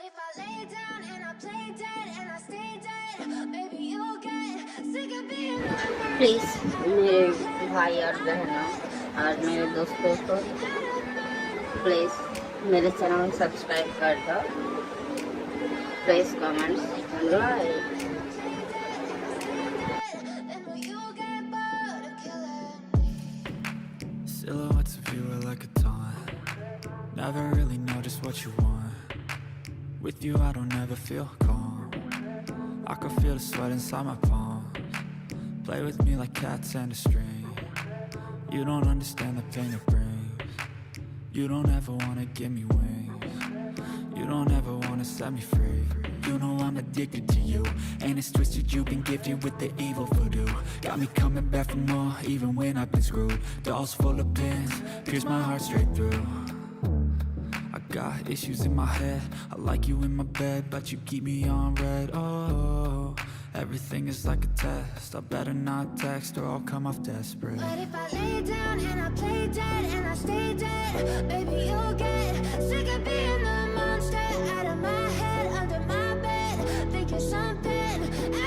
if I lay down and I play dead and I stay dead, maybe you'll get sick of being the please मेरे भाई और बहनों और मेरे दोस्तों को प्लीज़ मेरे चैनल को सब्सक्राइब कर दो, please comments and like. and will you get bored of killing me? Silhouettes of you are like a taunt. Never really know just what you want. With you I don't ever feel calm. I can feel the sweat inside my palms. Play with me like cats and a string. You don't understand the pain it brings. You don't ever wanna give me wings. You don't ever wanna set me free. You know I'm addicted to you, and it's twisted. You've been gifted with the evil voodoo. Got me coming back for more, even when I've been screwed. Dolls full of pins, pierce my heart straight through. I got issues in my head. I like you in my bed, but you keep me on red. Oh, everything is like a test. I better not text or I'll come off desperate. But if I lay down and I play dead and I stay dead, maybe you'll get sick of being the monster out of my head, under my bed, thinking something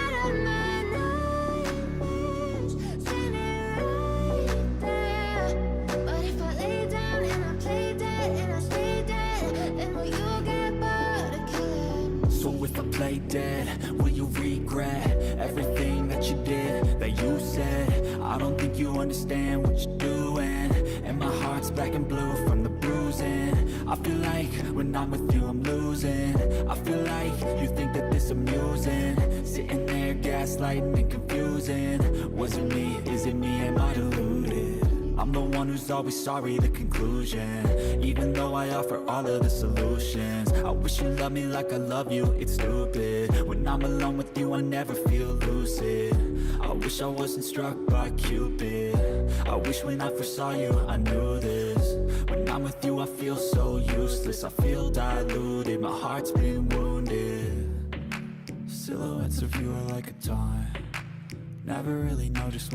out of my nightmares, standing right there. But if I lay down and I play dead and I stay dead, then will you get bored of killing me? So if I play dead, will you regret everything that you did, that you said? I don't think you understand what you're doing, and my heart's black and blue from the bruising. I feel like when I'm with you I'm losing. I feel like you think that this amusing, sitting there gaslighting and confusing. Was it me? Is it me? Am I deluded? I'm the one who's always sorry, the conclusion. Even though I offer all of the solutions, I wish you loved me like I love you, it's stupid. When I'm alone with you I never feel lucid. I wish I wasn't struck by Cupid. I wish when I first saw you I knew this. When I'm with you I feel so useless. I feel diluted, my heart's been wounded. Silhouettes of you are like a taunt. Never really know just